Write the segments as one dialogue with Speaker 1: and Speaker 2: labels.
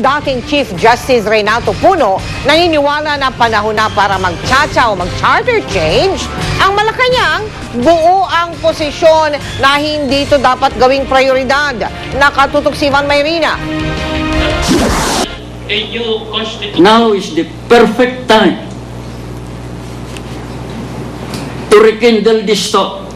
Speaker 1: dating Chief Justice Renato Puno naniniwala na panahon na para mag-tsa-tsa o mag-charter change ang Malacanang. Buo ang posisyon na hindi ito dapat gawing prioridad. Nakatutok si Ivan Mayrina.
Speaker 2: Now is the perfect time to rekindle this talk,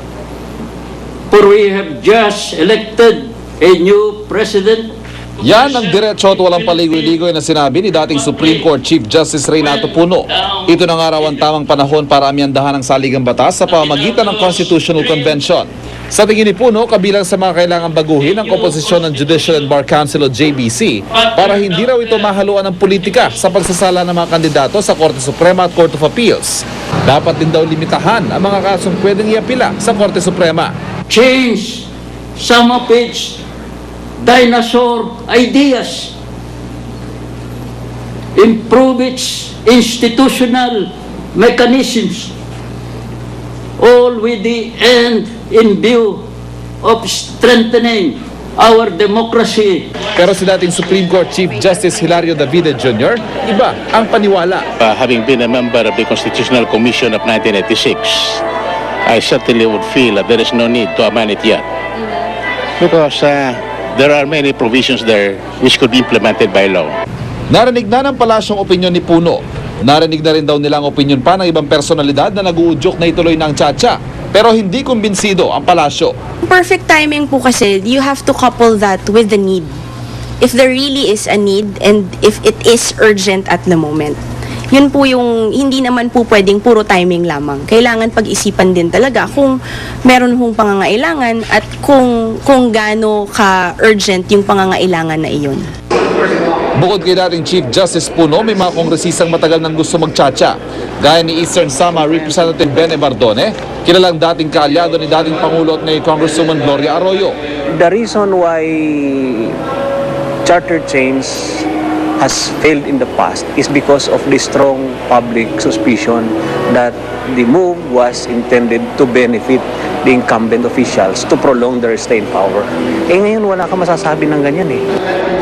Speaker 2: for we have just elected a new president.
Speaker 3: Yan ang diretso at walang paligoy-ligoy na sinabi ni dating Supreme Court Chief Justice Renato Puno. Ito na nga raw ang tamang panahon para amyandahan ang saligang batas sa pamamagitan ng Constitutional Convention. Sa tingin ni Puno, kabilang sa mga kailangang baguhin ang komposisyon ng Judicial and Bar Council o JBC para hindi raw ito mahaluan ng politika sa pagsasala ng mga kandidato sa Korte Suprema at Court of Appeals. Dapat din daw limitahan ang mga kasong pwedeng iapila sa Korte Suprema.
Speaker 2: Change some of its dinosaur ideas, improve its institutional mechanisms, all with the end in view of strengthening our democracy.
Speaker 3: Pero si dating Supreme Court Chief Justice Hilario Davide Jr., iba ang paniwala.
Speaker 4: Having been a member of the Constitutional Commission of 1986, I certainly would feel that there is no need to amend it yet. Because there are many provisions there which could be implemented by law.
Speaker 3: Narinig na ng palasyong opinyon ni Puno. Narinig na rin daw nilang opinyon pa ng ibang personalidad na nag-uudyok na ituloy ng tsa-tsa. Pero hindi kumbinsido ang palasyo.
Speaker 5: Perfect timing po kasi, you have to couple that with the need. If there really is a need and if it is urgent at the moment. Yun po yung, hindi naman po pwedeng puro timing lamang. Kailangan pag-isipan din talaga kung meron hong pangangailangan at kung gaano ka-urgent yung pangangailangan na iyon.
Speaker 3: Bukod kay dating Chief Justice Puno, may mga kongresistang matagal nang gusto mag-tsa-tsa. Gaya ni Eastern Samar Representative Bene Bardone, kilalang dating kaalyado ni dating Pangulo at ni Congresswoman Gloria Arroyo.
Speaker 6: The reason why charter change has failed in the past is because of the strong public suspicion that the move was intended to benefit the incumbent officials to prolong their stay in power. Ngayon wala ka masasabi ng ganyan eh.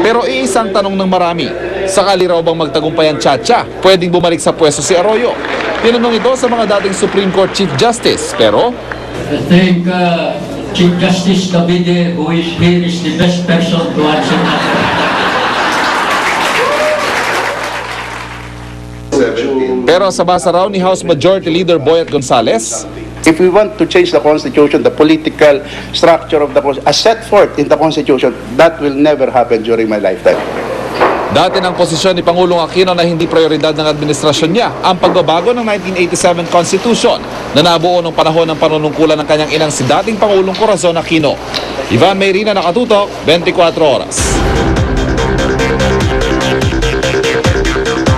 Speaker 3: Pero iisang tanong ng marami, sakali raw bang magtagumpay ang tsa-tsa, pwedeng bumalik sa pwesto si Arroyo? Tinanong ito sa mga dating Supreme Court Chief Justice, pero
Speaker 2: I think Chief Justice Davide, who is here, is the best person to answer that.
Speaker 3: Pero sa basa raw ni House Majority Leader Boyet Gonzales,
Speaker 4: If we want to change the Constitution, the political structure of the Constitution, as set forth in the Constitution, that will never happen during my lifetime.
Speaker 3: dati ng posisyon ni Pangulong Aquino na hindi prioridad ng administrasyon niya ang pagbabago ng 1987 Constitution na nabuo noong panahon ng panunungkulan ng kanyang inang si dating Pangulong Corazon Aquino. Ivan Mayrina, nakatutok, 24 oras.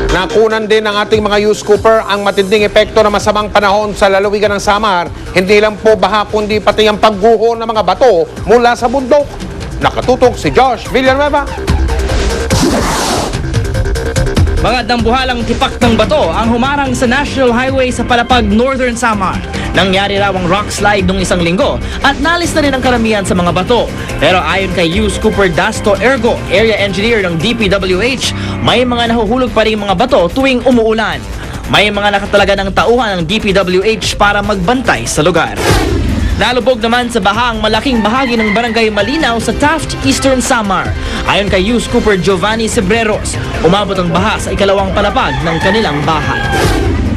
Speaker 7: Nakunan din ng ating mga News Cooper ang matinding epekto ng masamang panahon sa lalawigan ng Samar. Hindi lang po baha kundi pati ang pagguho ng mga bato mula sa bundok. Nakatutok si Josh Villanueva.
Speaker 8: Mga dambuhalang tipak ng bato ang humarang sa National Highway sa Palapag, Northern Samar. Nangyari raw ang rock slide nung isang linggo at nalis na rin ang karamihan sa mga bato. Pero ayon kay News Cooper Dasto Ergo, area engineer ng DPWH, may mga nahuhulog pa rin mga bato tuwing umuulan. May mga nakatalaga ng tauhan ng DPWH para magbantay sa lugar. Nalubog naman sa baha ang malaking bahagi ng Barangay Malinaw sa Taft, Eastern Samar. Ayon kay News Cooper Giovanni Sebreros, umabot ang baha sa ikalawang palapag ng kanilang bahay.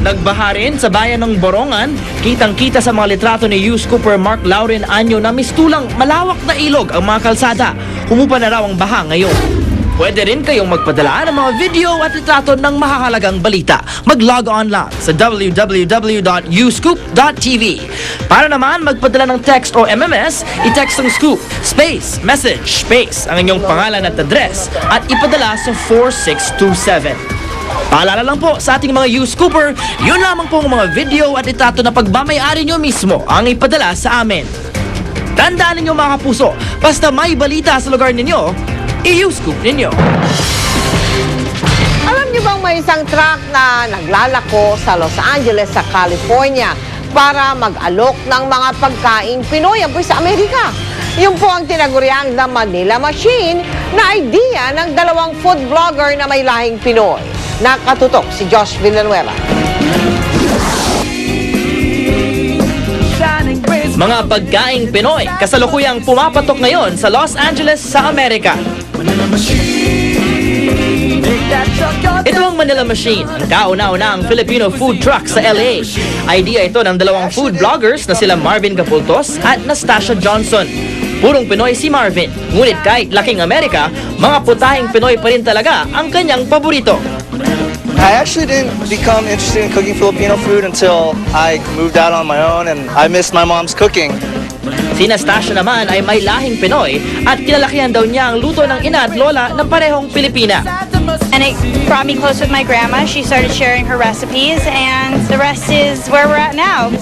Speaker 8: Nagbaha rin sa bayan ng Borongan, kitang-kita sa mga litrato ni News Cooper Mark Lauren Anyo na mistulang malawak na ilog ang mga kalsada. Humupa na raw ang baha ngayon. Pwede rin kayong magpadala ng mga video at litrato ng mahahalagang balita. Mag-log on lang sa www.uscoop.tv. Para naman magpadala ng text o MMS, i-text ang scoop, space, message, space, ang inyong pangalan at address at ipadala sa 4627. Paalala lang po sa ating mga News Cooper, yun lamang po ang mga video at litrato na pagmamayari nyo mismo ang ipadala sa amin. Tandaan ninyo mga kapuso, basta may balita sa lugar ninyo, i-Scoop ninyo.
Speaker 1: Alam niyo bang may isang truck na naglalako sa Los Angeles sa California para mag-alok ng mga pagkain Pinoy ang sa Amerika? Yun po ang tinaguriang The Manila Machine na idea ng dalawang food vlogger na may lahing Pinoy. Nakatutok si Josh Villanueva.
Speaker 8: Mga pagkaing Pinoy kasalukuyang pumapatok ngayon sa Los Angeles sa Amerika. Ito ang Manila Machine, ang kauna-unang Filipino food truck sa LA. Idea ito ng dalawang food vloggers na sila Marvin Capultos at Nastasia Johnson. Purong Pinoy si Marvin, ngunit kahit laking Amerika, mga putahing Pinoy pa rin talaga ang kanyang paborito.
Speaker 9: I actually didn't become interested in cooking Filipino food until I moved out on my own and I missed my mom's cooking.
Speaker 8: Si Nastasia naman ay may lahing Pinoy at kinalakihan daw niya ang luto ng ina at lola ng parehong Pilipina.
Speaker 10: And it brought me close with my grandma. She started sharing her recipes, and the rest is where we're at now.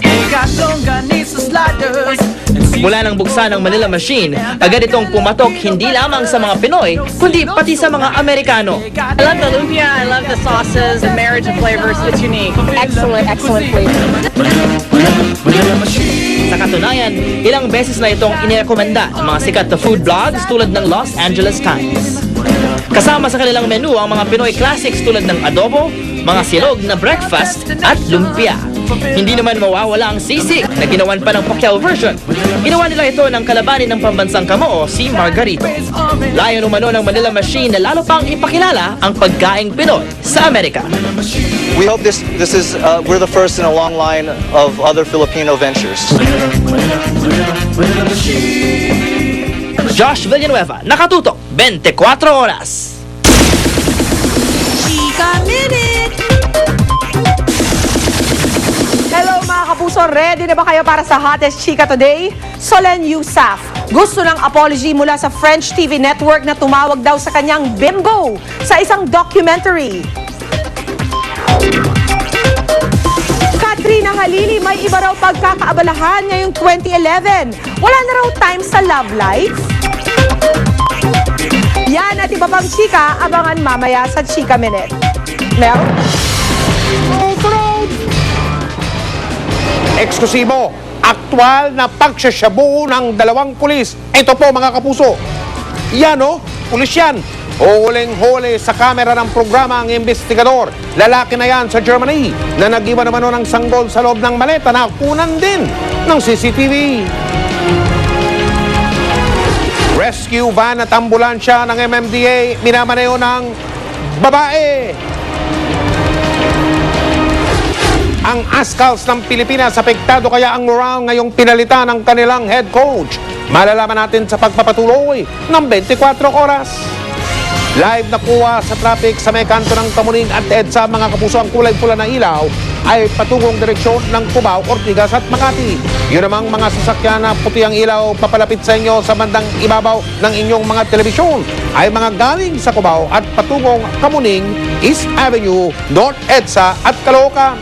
Speaker 8: Mula nang buksan ng Manila Machine, agad itong pumatok hindi lamang sa mga Pinoy, kundi pati sa mga Amerikano.
Speaker 10: I love the lumpia, I love the sauces, the marriage of flavors, it's unique. Excellent, excellent flavor.
Speaker 8: Sa katunayan, ilang beses na itong inirekomenda ng mga sikat na food blogs tulad ng Los Angeles Times. Kasama sa kanilang menu ang mga Pinoy classics tulad ng adobo, mga silog na breakfast at lumpia. Hindi naman mawawala ang sisig na ginawan pa ng Pacquiao version. Ginawa nila ito ng kalabanin ng pambansang Kamoo, si Margarito. Layon umano ng Manila Machine na lalo pang ipakilala ang pagkaing Pinoy sa Amerika.
Speaker 9: We hope this is we're the first in a long line of other Filipino ventures.
Speaker 8: Josh Villanueva, nakatutok, 24 oras.
Speaker 11: Hello mga kapuso, ready na ba kayo para sa hottest chika today? Solen Yousaf, gusto ng apology mula sa French TV network na tumawag daw sa kanyang bimbo sa isang documentary. Katrina Halili, may iba raw pagkakaabalahan ngayong 2011. Wala na raw time sa love life? Yan at iba pang chika, abangan mamaya sa Chika Minute. Mel?
Speaker 7: Eksklusibo, aktwal na pagsasyabu ng dalawang pulis. Ito po mga kapuso. Yan o, pulis yan. Huling-huli sa kamera ng programa ang investigador. Lalaki na yan sa Germany na nag-iwan naman ng sanggol sa loob ng maleta na kunan din ng CCTV. Rescue van at ambulansya ng MMDA minamaneo ng babae. Ang Ascals ng Pilipinas, apektado kaya ang morale ngayong pinalitan ng kanilang head coach? Malalaman natin sa pagpapatuloy ng 24 oras. Live na kuha sa traffic sa may kanto ng Kamuning at EDSA, mga kapuso, ang kulay pula na ilaw ay patungong direksyon ng Cubao, Ortigas at Makati. Yun namang mga sasakyan na puti ang ilaw papalapit sa inyo sa bandang ibabaw ng inyong mga telebisyon ay mga galing sa Cubao at patungong Kamuning, East Avenue, North EDSA at Caloocan.